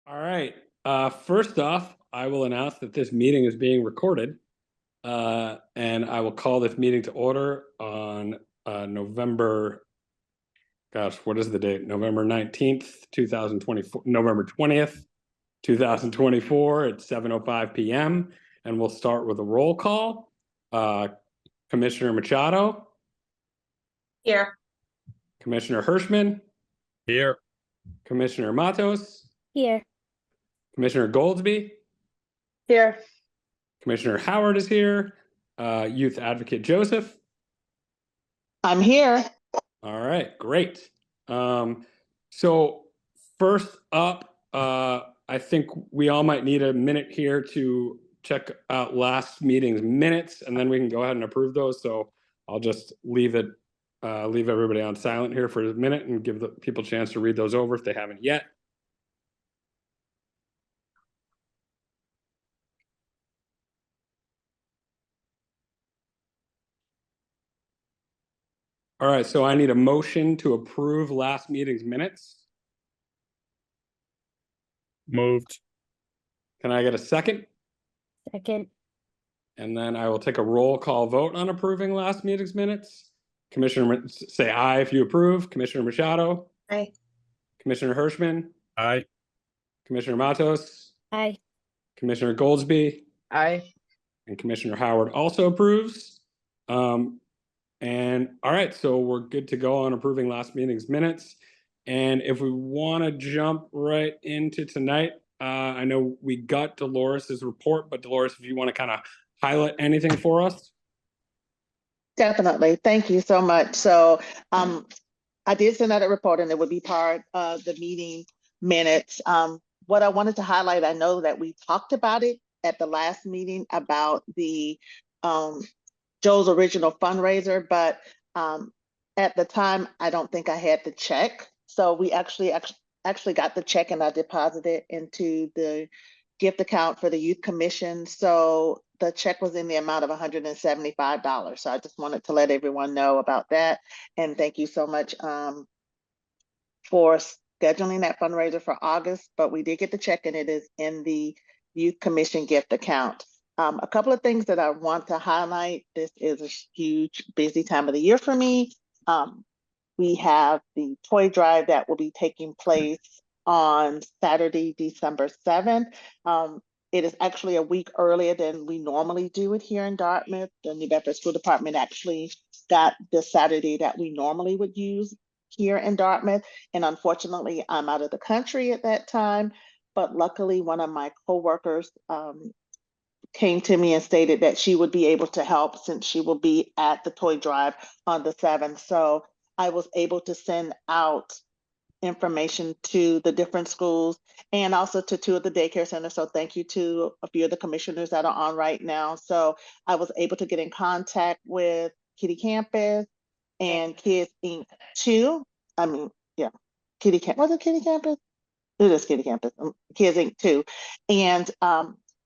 All right. First off, I will announce that this meeting is being recorded, and I will call this meeting to order on November. Gosh, what is the date? November 19th, 2024. November 20th, 2024 at 7:05 p.m. And we'll start with a roll call. Commissioner Machado, Here. Commissioner Hirschman, Here. Commissioner Matos, Here. Commissioner Goldsby. Here. Commissioner Howard is here. Youth Advocate Joseph. I'm here. All right, great. So first up, I think we all might need a minute here to check out last meeting's minutes, and then we can go ahead and approve those. So I'll just leave everybody on silent here for a minute and give the people a chance to read those over if they haven't yet. All right, so I need a motion to approve last meeting's minutes. Moved. Can I get a second? Second. And then I will take a roll call vote on approving last meeting's minutes. Commissioner, say aye if you approve. Commissioner Machado. Aye. Commissioner Hirschman. Aye. Commissioner Matos. Aye. Commissioner Goldsby. Aye. And Commissioner Howard also approves. And all right, so we're good to go on approving last meeting's minutes. And if we want to jump right into tonight, I know we got Dolores's report, but Dolores, if you want to kind of highlight anything for us. Definitely. Thank you so much. So I did send out a report and it would be part of the meeting minutes. What I wanted to highlight, I know that we talked about it at the last meeting about the Joe's original fundraiser, but at the time, I don't think I had the check. So we actually got the check and I deposited it into the gift account for the Youth Commission. So the check was in the amount of $175. So I just wanted to let everyone know about that. And thank you so much for scheduling that fundraiser for August, but we did get the check and it is in the Youth Commission gift account. A couple of things that I want to highlight. This is a huge, busy time of the year for me. We have the toy drive that will be taking place on Saturday, December 7th. It is actually a week earlier than we normally do it here in Dartmouth. The New Bedford School Department actually got the Saturday that we normally would use here in Dartmouth. And unfortunately, I'm out of the country at that time. But luckily, one of my coworkers came to me and stated that she would be able to help since she will be at the toy drive on the 7th. So I was able to send out information to the different schools and also to 2 of the daycare centers. So thank you to a few of the commissioners that are on right now. So I was able to get in contact with Kitty Campus and Kids Inc. 2. I mean, yeah, Kitty Campus. Was it Kitty Campus? It is Kitty Campus. Kids Inc. 2. And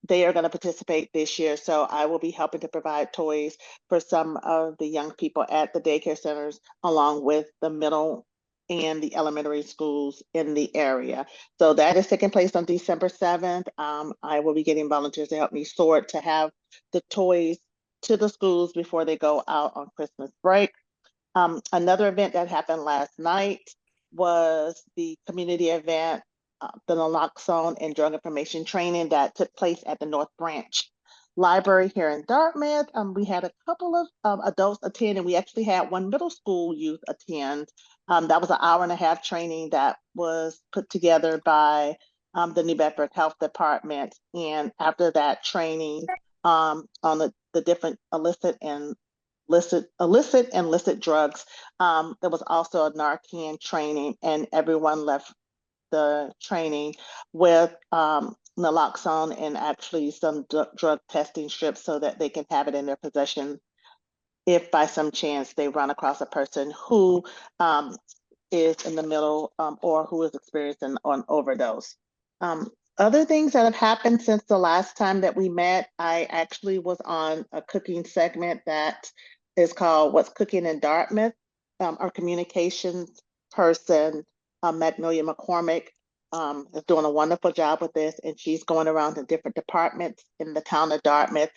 they are going to participate this year. So I will be helping to provide toys for some of the young people at the daycare centers, along with the middle and the elementary schools in the area. So that is taking place on December 7th. I will be getting volunteers to help me sort to have the toys to the schools before they go out on Christmas break. Another event that happened last night was the community event, the naloxone and drug information training that took place at the North Branch Library here in Dartmouth. We had a couple of adults attend, and we actually had one middle school youth attend. That was an hour-and-a-half training that was put together by the New Bedford Health Department. And after that training on the different illicit and illicit drugs, there was also a Narcan training, and everyone left the training with naloxone and actually some drug testing strips so that they can have it in their possession if by some chance they run across a person who is in the middle or who is experiencing an overdose. Other things that have happened since the last time that we met, I actually was on a cooking segment that is called What's Cooking in Dartmouth. Our communications person, Magnolia McCormick, is doing a wonderful job with this, and she's going around to different departments in the town of Dartmouth.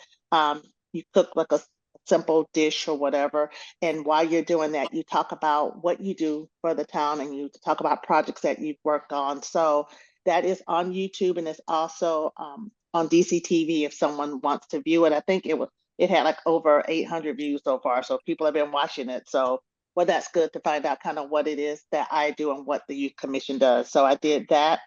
You cook like a simple dish or whatever, and while you're doing that, you talk about what you do for the town, and you talk about projects that you've worked on. So that is on YouTube, and it's also on DCTV if someone wants to view it. I think it had like over 800 views so far, so people have been watching it. So well, that's good to find out kind of what it is that I do and what the Youth Commission does. So I did that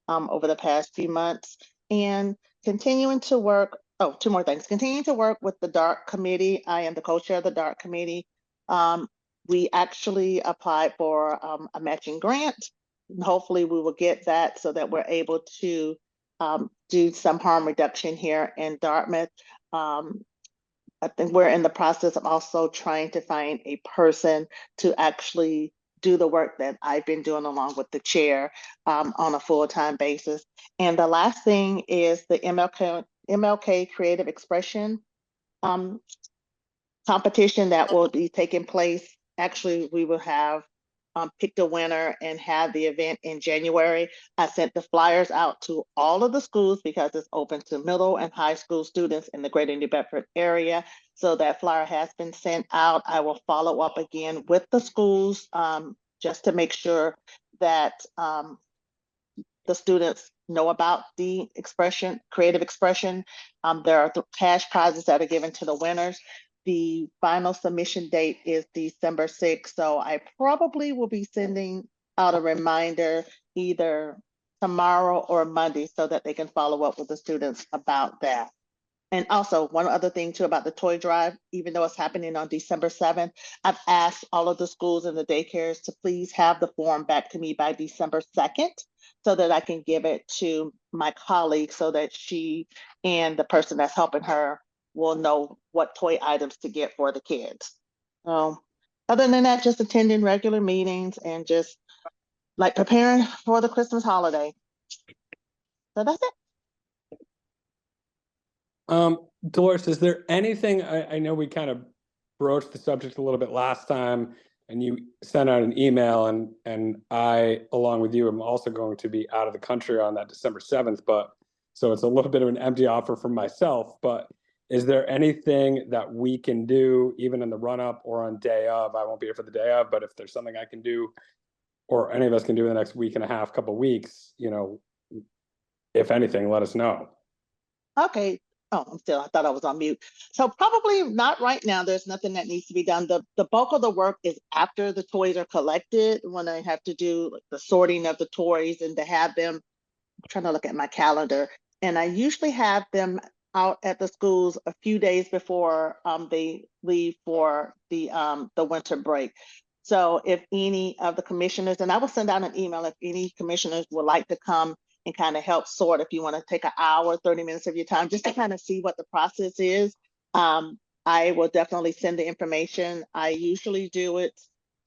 over the past few months, and continuing to work. Oh, two more things. Continuing to work with the DART committee. I am the co-chair of the DART committee. We actually applied for a matching grant. And hopefully we will get that so that we're able to do some harm reduction here in Dartmouth. I think we're in the process of also trying to find a person to actually do the work that I've been doing along with the chair on a full-time basis. And the last thing is the MLK Creative Expression competition that will be taking place. Actually, we will have picked a winner and have the event in January. I sent the flyers out to all of the schools because it's open to middle and high school students in the greater New Bedford area. So that flyer has been sent out. I will follow up again with the schools just to make sure that the students know about the creative expression. There are cash prizes that are given to the winners. The final submission date is December 6th, so I probably will be sending out a reminder either tomorrow or Monday so that they can follow up with the students about that. And also one other thing too about the toy drive, even though it's happening on December 7th, I've asked all of the schools and the daycares to please have the form back to me by December 2nd so that I can give it to my colleague so that she and the person that's helping her will know what toy items to get for the kids. Other than that, just attending regular meetings and just like preparing for the Christmas holiday. So that's it. Dolores, is there anything, I know we kind of broached the subject a little bit last time and you sent out an email and I, along with you, am also going to be out of the country on that December 7th, but so it's a little bit of an empty offer for myself, but is there anything that we can do even in the run up or on day of? I won't be here for the day of, but if there's something I can do or any of us can do in the next week and a half, couple of weeks, you know, if anything, let us know. Okay. Oh, I thought I was on mute. So probably not right now. There's nothing that needs to be done. The bulk of the work is after the toys are collected, when I have to do like the sorting of the toys and to have them. I'm trying to look at my calendar, and I usually have them out at the schools a few days before they leave for the winter break. So if any of the commissioners, and I will send out an email if any commissioners would like to come and kind of help sort, if you want to take an hour, 30 minutes of your time, just to kind of see what the process is. I will definitely send the information. I usually do it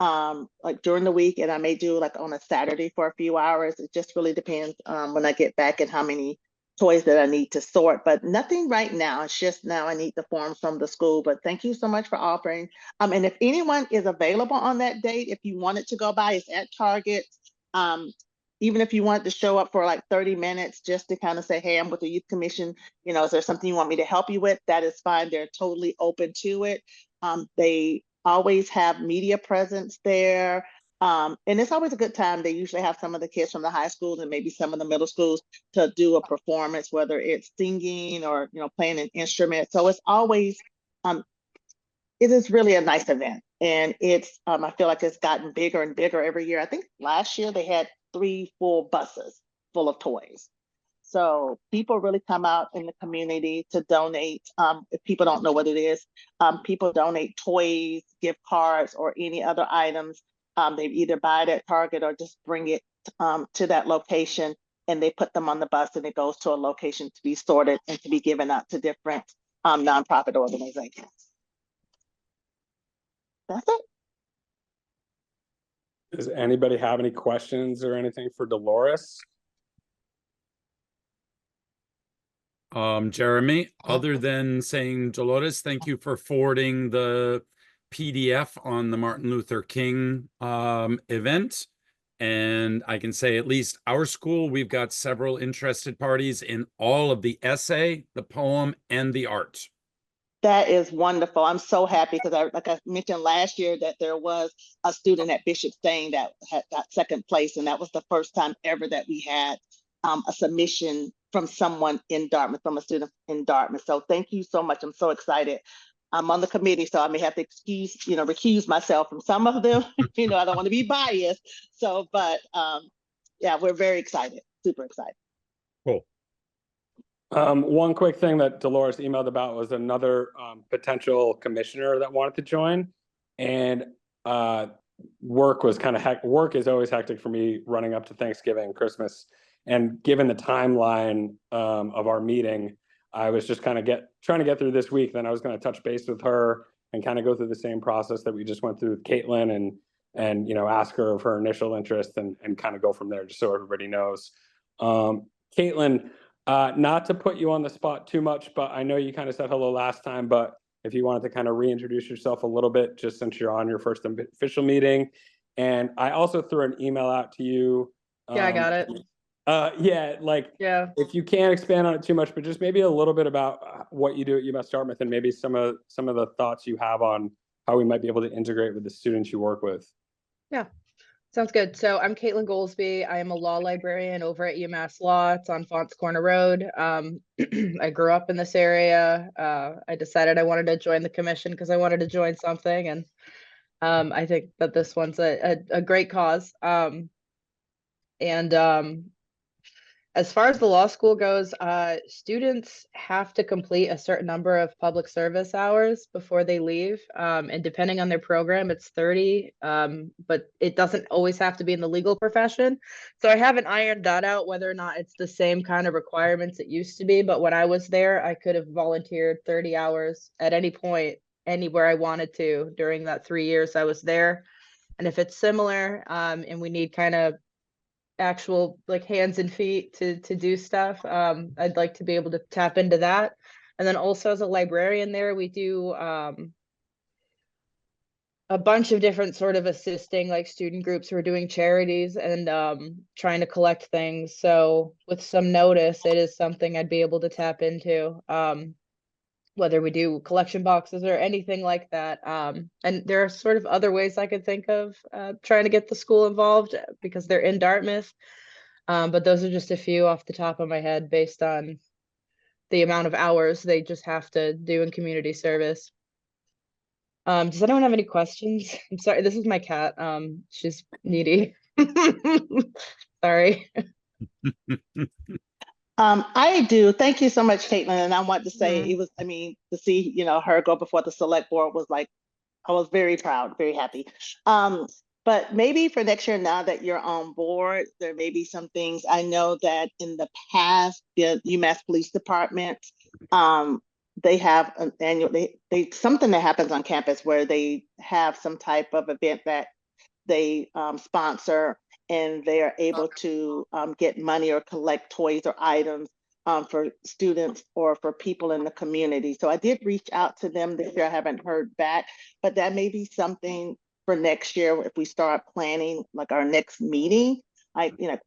like during the week, and I may do like on a Saturday for a few hours. It just really depends when I get back and how many toys that I need to sort, but nothing right now. It's just now I need the forms from the school, but thank you so much for offering. And if anyone is available on that date, if you wanted to go by, it's at Target. Even if you wanted to show up for like 30 minutes just to kind of say, hey, I'm with the Youth Commission, you know, is there something you want me to help you with? That is fine. They're totally open to it. They always have media presence there. And it's always a good time. They usually have some of the kids from the high schools and maybe some of the middle schools to do a performance, whether it's singing or, you know, playing an instrument. So it's always, it is really a nice event. And it's, I feel like it's gotten bigger and bigger every year. I think last year they had 3 full buses full of toys. So people really come out in the community to donate. If people don't know what it is, people donate toys, gift cards, or any other items. They either buy it at Target or just bring it to that location, and they put them on the bus and it goes to a location to be sorted and to be given out to different nonprofit organizations. That's it. Does anybody have any questions or anything for Dolores? Jeremy, other than saying, Dolores, thank you for forwarding the PDF on the Martin Luther King event. And I can say at least our school, we've got several interested parties in all of the essay, the poem, and the art. That is wonderful. I'm so happy because like I mentioned last year, that there was a student at Bishop Stain that had got second place, and that was the first time ever that we had a submission from someone in Dartmouth, from a student in Dartmouth. So thank you so much. I'm so excited. I'm on the committee, so I may have to recuse myself from some of them. I don't want to be biased. So, but yeah, we're very excited, super excited. Cool. One quick thing that Dolores emailed about was another potential commissioner that wanted to join, and work was kind of work is always hectic for me running up to Thanksgiving, Christmas, and given the timeline of our meeting, I was just kind of trying to get through this week. Then I was going to touch base with her and kind of go through the same process that we just went through with Caitlin, and ask her of her initial interest and kind of go from there, just so everybody knows. Caitlin, not to put you on the spot too much, but I know you kind of said hello last time, but if you wanted to kind of reintroduce yourself a little bit, just since you're on your first official meeting. And I also threw an email out to you. Yeah, I got it. Yeah, Yeah. if you can't expand on it too much, but just maybe a little bit about what you do at UMass Dartmouth, and maybe some of the thoughts you have on how we might be able to integrate with the students you work with. Yeah. Sounds good. So I'm Caitlin Goldsby. I am a law librarian over at UMass Law. It's on Fonts Corner Road. I grew up in this area. I decided I wanted to join the commission because I wanted to join something. And I think that this one's a great cause. As far as the law school goes, students have to complete a certain number of public service hours before they leave. And depending on their program, it's 30, but it doesn't always have to be in the legal profession. So I haven't ironed that out, whether or not it's the same kind of requirements it used to be. But when I was there, I could have volunteered 30 hours at any point, anywhere I wanted to during that 3 years I was there. And if it's similar, and we need kind of actual like hands and feet to do stuff, I'd like to be able to tap into that. And then also as a librarian there, we do a bunch of different sort of assisting like student groups who are doing charities and trying to collect things. So with some notice, it is something I'd be able to tap into, whether we do collection boxes or anything like that. And there are sort of other ways I could think of trying to get the school involved because they're in Dartmouth. But those are just a few off the top of my head based on the amount of hours they just have to do in community service. Does anyone have any questions? I'm sorry, this is my cat. She's needy. Sorry. I do. Thank you so much, Caitlin. And I want to say it was, to see, her go before the select board was like, I was very proud, very happy. But maybe for next year, now that you're on board, there may be some things. I know that in the past, the UMass Police Department, they have an annual, they something that happens on campus where they have some type of event that they sponsor, and they are able to get money or collect toys or items for students or for people in the community. So I did reach out to them this year. I haven't heard back, but that may be something for next year if we start planning like our next meeting,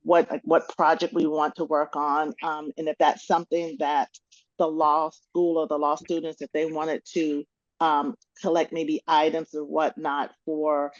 what project we want to work on. And if that's something that the law school or the law students, if they wanted to collect maybe items or whatnot for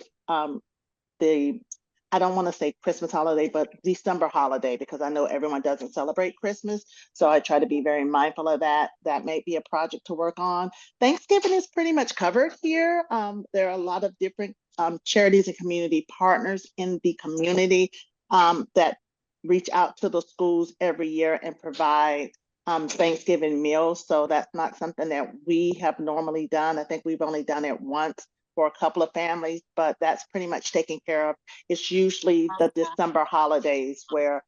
I don't want to say Christmas holiday, but December holiday, because I know everyone doesn't celebrate Christmas. So I try to be very mindful of that. That may be a project to work on. Thanksgiving is pretty much covered here. There are a lot of different charities and community partners in the community that reach out to the schools every year and provide Thanksgiving meals. So that's not something that we have normally done. I think we've only done it once for a couple of families, but that's pretty much taken care of. It's usually the December holidays where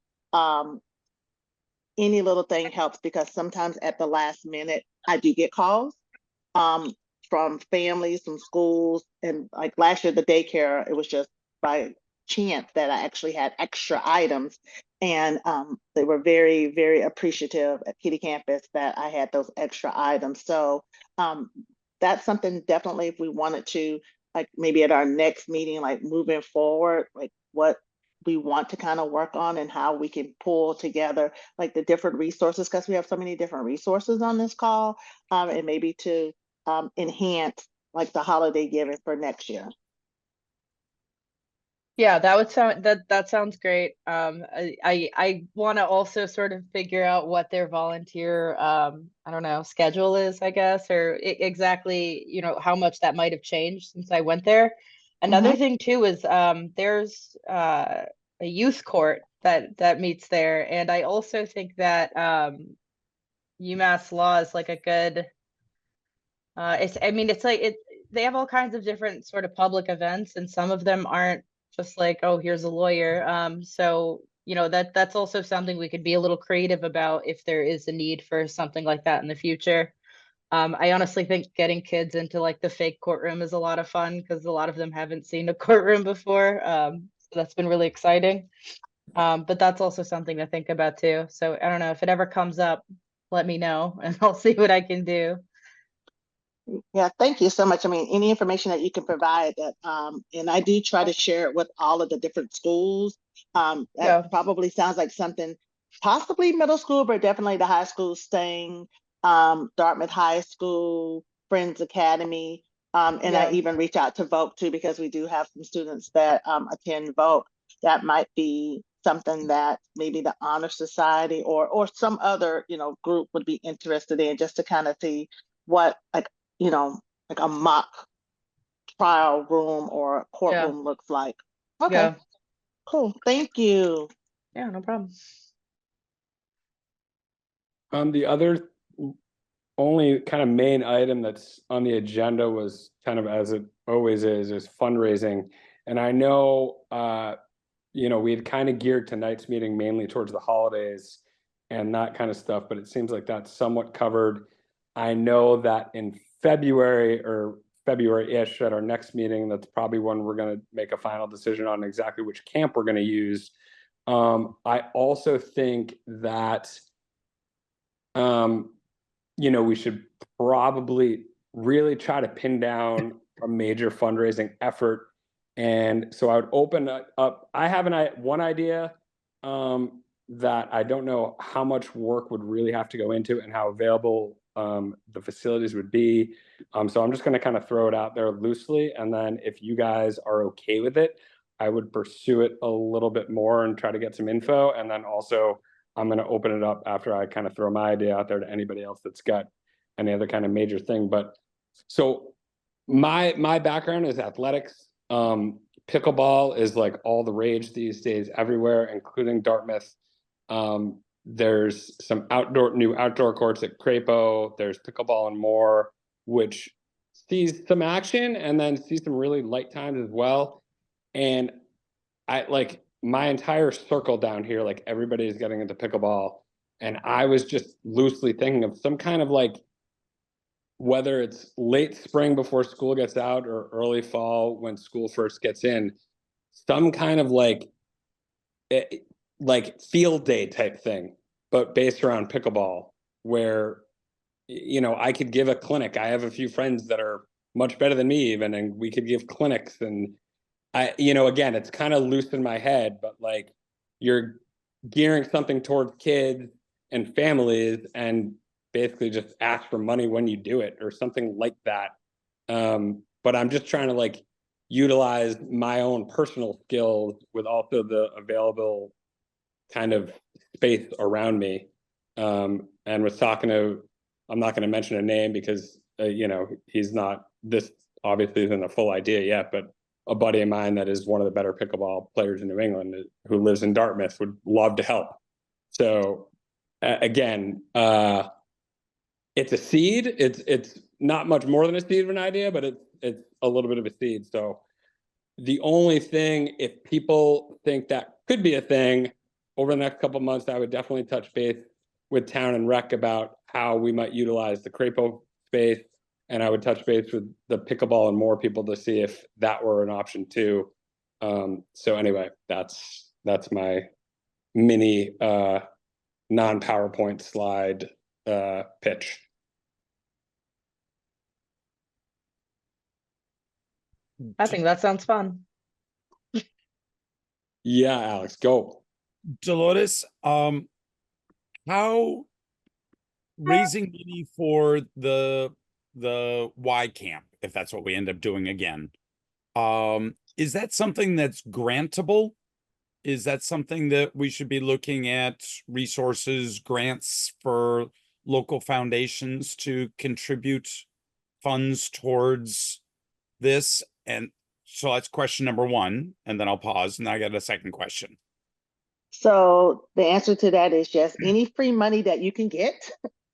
any little thing helps, because sometimes at the last minute, I do get calls from families, from schools. And like last year, the daycare, it was just by chance that I actually had extra items. And they were very, very appreciative at Kitty Campus that I had those extra items. So that's something definitely if we wanted to, like maybe at our next meeting, like moving forward, like what we want to kind of work on and how we can pull together like the different resources, because we have so many different resources on this call, and maybe to enhance like the holiday giving for next year. Yeah, that would sound that sounds great. I want to also sort of figure out what their volunteer I don't know, schedule is, I guess, or exactly, you know, how much that might have changed since I went there. Another thing too is there's a youth court that meets there, and I also think that UMass Law is like a good it's, I mean, it's like they have all kinds of different sort of public events, and some of them aren't just like, oh, here's a lawyer. So, you know, that's also something we could be a little creative about if there is a need for something like that in the future. I honestly think getting kids into like the fake courtroom is a lot of fun because a lot of them haven't seen a courtroom before. So that's been really exciting. But that's also something to think about too. So I don't know if it ever comes up, let me know and I'll see what I can do. Yeah, thank you so much. I mean, any information that you can provide that, and I do try to share it with all of the different schools. Yeah. That probably sounds like something possibly middle school, but definitely the high school staying, Dartmouth High School, Friends Academy. And I Yeah. even reach out to Vogue too, because we do have some students that attend Vogue. That might be something that maybe the Honor Society or some other, you know, group would be interested in, just to kind of see what like, you know, like a mock trial room or Yeah. courtroom looks like. Okay, Yeah. cool. Thank you. Yeah, no problem. The other only kind of main item that's on the agenda was kind of, as it always is fundraising. And I know, you know, we had kind of geared tonight's meeting mainly towards the holidays and that kind of stuff, but it seems like that's somewhat covered. I know that in February or February-ish at our next meeting, that's probably when we're going to make a final decision on exactly which camp we're going to use. I also think that, you know, we should probably really try to pin down a major fundraising effort. And so I would open up, I have one idea that I don't know how much work would really have to go into and how available the facilities would be. So I'm just going to kind of throw it out there loosely. And then if you guys are okay with it, I would pursue it a little bit more and try to get some info. And then also I'm going to open it up after I kind of throw my idea out there to anybody else that's got any other kind of major thing. But so my background is athletics. Pickleball is like all the rage these days everywhere, including Dartmouth. There's some new outdoor courts at Crapo. There's Pickleball and More, which sees some action and then sees some really light times as well. And I like my entire circle down here, like everybody is getting into pickleball. And I was just loosely thinking of some kind of like, whether it's late spring before school gets out or early fall when school first gets in, some kind of like field day type thing, but based around pickleball, where, you know, I could give a clinic. I have a few friends that are much better than me even, and we could give clinics. And I, you know, again, it's kind of loose in my head, but like you're gearing something towards kids and families and basically just ask for money when you do it or something like that. But I'm just trying to like utilize my own personal skills with also the available kind of space around me. And was talking to, I'm not going to mention a name because, you know, he's not, this obviously isn't a full idea yet, but a buddy of mine that is one of the better pickleball players in New England who lives in Dartmouth would love to help. So again, it's a seed. It's not much more than a seed of an idea, but it's a little bit of a seed. So the only thing, if people think that could be a thing over the next couple of months, I would definitely touch base with Town and Rec about how we might utilize the Crapo space. And I would touch base with the Pickleball and More people to see if that were an option too. So anyway, that's my mini non-PowerPoint slide pitch. I think that sounds fun. Yeah, Alex, go. Dolores, how raising money for the Y camp, if that's what we end up doing again, is that something that's grantable? Is that something that we should be looking at resources, grants for local foundations to contribute funds towards this? And so that's question number one, and then I'll pause and I got a second question. So the answer to that is yes, any free money that you can get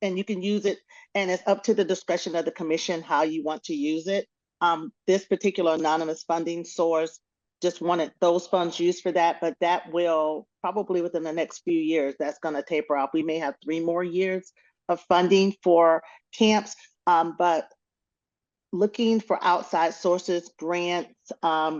and you can use it, and it's up to the discretion of the commission how you want to use it. This particular anonymous funding source just wanted those funds used for that, but that will probably within the next few years, that's going to taper off. We may have 3 more years of funding for camps, but looking for outside sources, grants,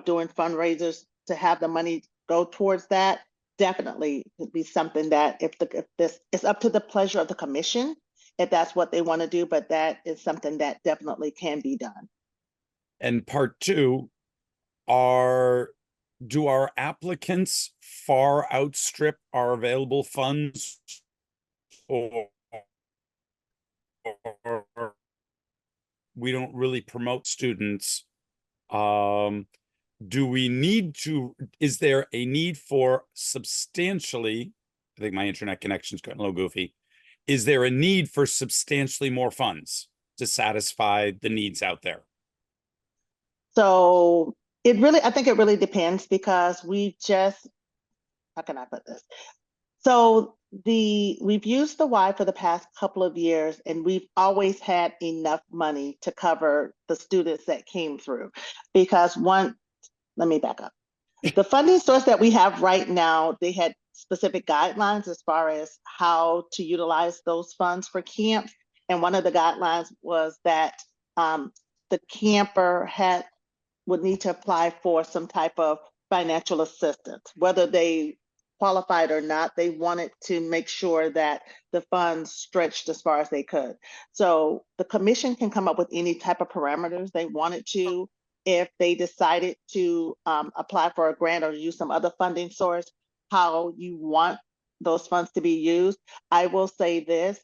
doing fundraisers to have the money go towards that definitely would be something that if this is up to the pleasure of the commission, if that's what they want to do, but that is something that definitely can be done. And part two, do our applicants far outstrip our available funds, or we don't really promote students? Do we need to, is there a need for substantially, I think my internet connection's gotten a little goofy. Is there a need for substantially more funds to satisfy the needs out there? So I think it really depends because how can I put this? So we've used the Y for the past couple of years, and we've always had enough money to cover the students that came through. Because let me back up. The funding source that we have right now, they had specific guidelines as far as how to utilize those funds for camps. And one of the guidelines was that the camper would need to apply for some type of financial assistance, whether they qualified or not. They wanted to make sure that the funds stretched as far as they could. So the commission can come up with any type of parameters they wanted to. If they decided to apply for a grant or use some other funding source, how you want those funds to be used. I will say this,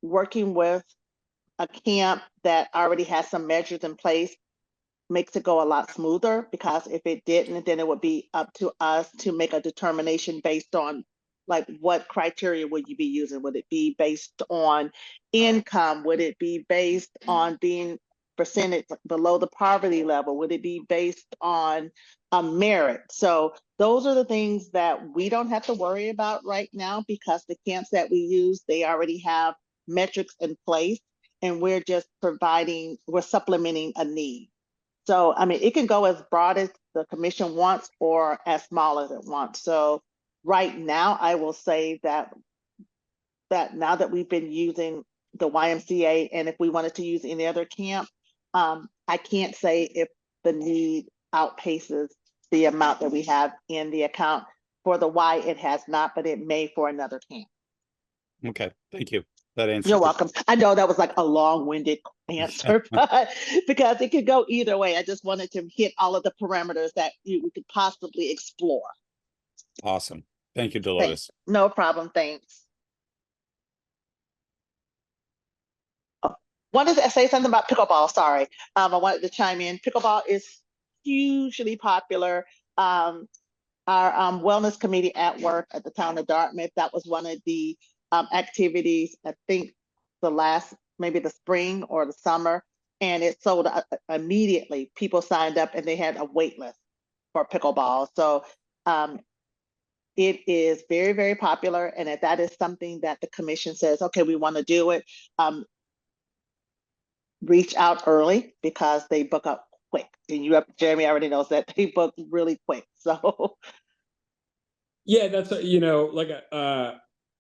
working with a camp that already has some measures in place makes it go a lot smoother, because if it didn't, then it would be up to us to make a determination based on like what criteria would you be using? Would it be based on income? Would it be based on being percentage below the poverty level? Would it be based on a merit? So those are the things that we don't have to worry about right now, because the camps that we use, they already have metrics in place, and we're supplementing a need. So, I mean, it can go as broad as the commission wants or as small as it wants. So right now, I will say that now that we've been using the YMCA, and if we wanted to use any other camp, I can't say if the need outpaces the amount that we have in the account. For the Y, it has not, but it may for another camp. Okay, thank you. That answers. You're welcome. I know that was like a long-winded answer, but because it could go either way, I just wanted to hit all of the parameters that we could possibly explore. Awesome. Thank you, Dolores. No problem. Thanks. Oh, wanted to say something about pickleball. Sorry. I wanted to chime in. Pickleball is hugely popular. Our wellness committee at work at the town of Dartmouth, that was one of the activities, I think maybe the spring or the summer, and it sold immediately. People signed up and they had a wait list for pickleball. So it is very, very popular. And if that is something that the commission says, okay, we want to do it, reach out early, because they book up quick. And Jeremy already knows that they book really quick. So yeah, that's like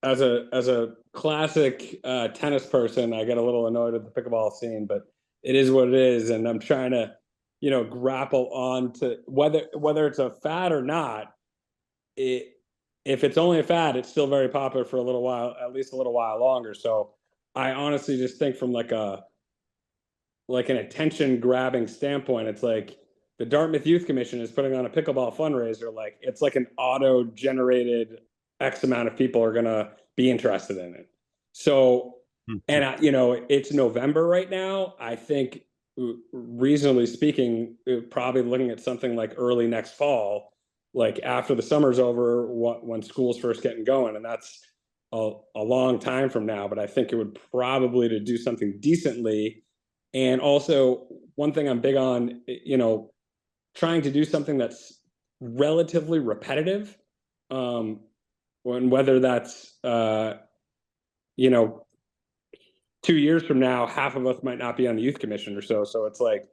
as a classic tennis person, I get a little annoyed with the pickleball scene, but it is what it is, and I'm trying to grapple on to whether it's a fad or not. If it's only a fad, it's still very popular for a little while, at least a little while longer. So I honestly just think from like an attention grabbing standpoint, it's like the Dartmouth Youth Commission is putting on a pickleball fundraiser, like it's like an auto-generated X amount of people are gonna be interested in it. So, and it's November right now. I think, reasonably speaking, probably looking at something like early next fall, like after the summer's over, when school's first getting going, and that's a long time from now. But I think it would probably, to do something decently, and also one thing I'm big on, trying to do something that's relatively repetitive, whether that's 2 years from now, half of us might not be on the youth commission or so. So it's like,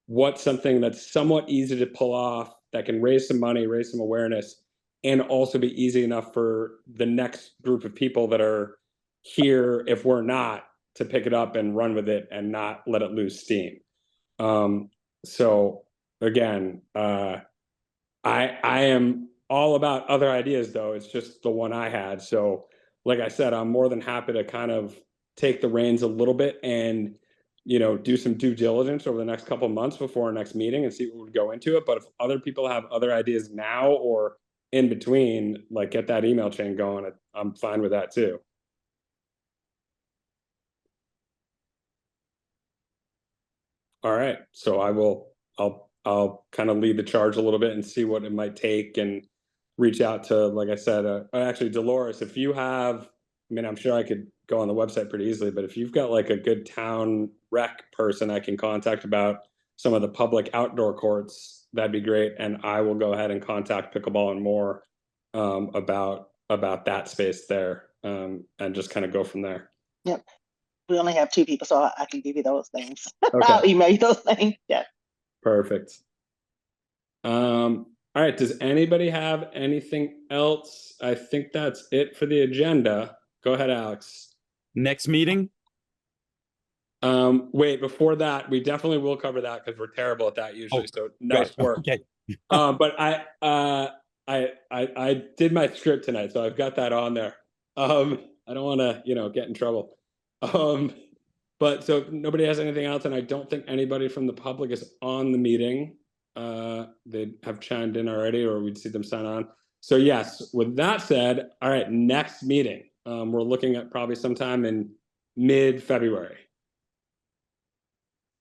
what's something that's somewhat easy to pull off, that can raise some money, raise some awareness, and also be easy enough for the next group of people that are here, if we're not, to pick it up and run with it and not let it lose steam. So again, I am all about other ideas, though. It's just the one I had. So like I said, I'm more than happy to kind of take the reins a little bit and, do some due diligence over the next couple of months before our next meeting and see what would go into it. But if other people have other ideas now or in between, like, get that email chain going, I'm fine with that too. All right, so I'll kind of lead the charge a little bit and see what it might take, and reach out to, like I said, actually, Dolores, if you have, I'm sure I could go on the website pretty easily, but if you've got like a good town rec person I can contact about some of the public outdoor courts, that'd be great. And I will go ahead and contact Pickleball and More about that space there, and just kind of go from there. Yep. We only have 2 people, so I can give you those things. Okay. I'll email you those things. Yeah. Perfect. All right. Does anybody have anything else? I think that's it for the agenda. Go ahead, Alex. Next meeting? Wait, before that, we definitely will cover that because we're terrible at that usually. So nice Good. work. Okay. But I did my script tonight, so I've got that on there. I don't want to, get in trouble. But so nobody has anything else, and I don't think anybody from the public is on the meeting. They have chimed in already, or we'd see them sign on. So yes, with that said, all right, next meeting. We're looking at probably sometime in mid-February.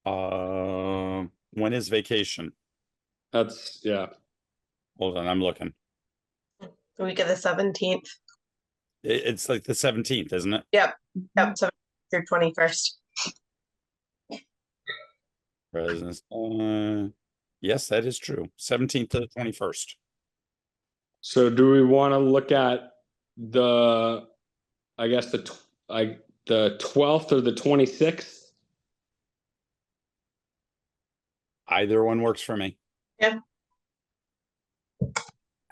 When is vacation? That's, yeah. Hold on, I'm looking. The week of the 17th. It's like the 17th, isn't it? Yep, 17th through 21st. President's, yes, that is true. 17th to the 21st. So do we want to look at the 12th or the 26th? Either one works for me.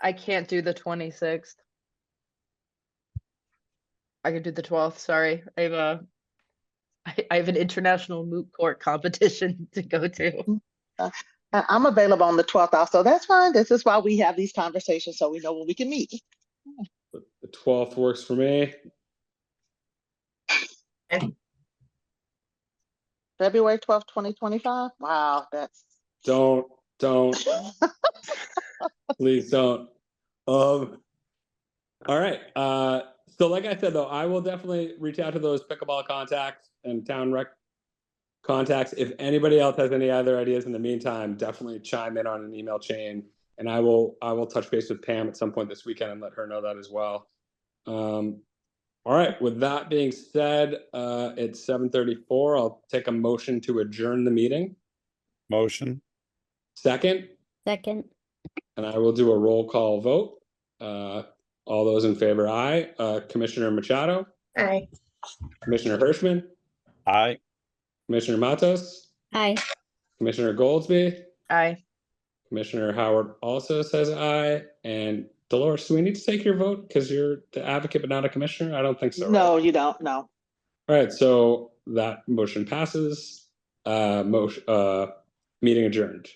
I can't do the 26th. I can do the 12th, sorry. I have an international moot court competition to go to. I'm available on the 12th also. That's fine. This is why we have these conversations, so we know when we can meet. The 12th works for me. February 12th, 2025. Wow, that's Don't please don't. All right. So like I said, though, I will definitely reach out to those pickleball contacts and town rec contacts. If anybody else has any other ideas in the meantime, definitely chime in on an email chain, and I will touch base with Pam at some point this weekend and let her know that as well. All right. With that being said, it's 7:34. I'll take a motion to adjourn the meeting. Motion. Second. And I will do a roll call vote. All those in favor, aye. Commissioner Machado, Aye. Commissioner Hirschman, Aye. Commissioner Matos, Aye. Commissioner Goldsby, Aye. Commissioner Howard also says aye. And Dolores, do we need to take your vote because you're the advocate but not a commissioner? I don't think so. no, right? you don't. No. All right, so that motion passes. Meeting adjourned.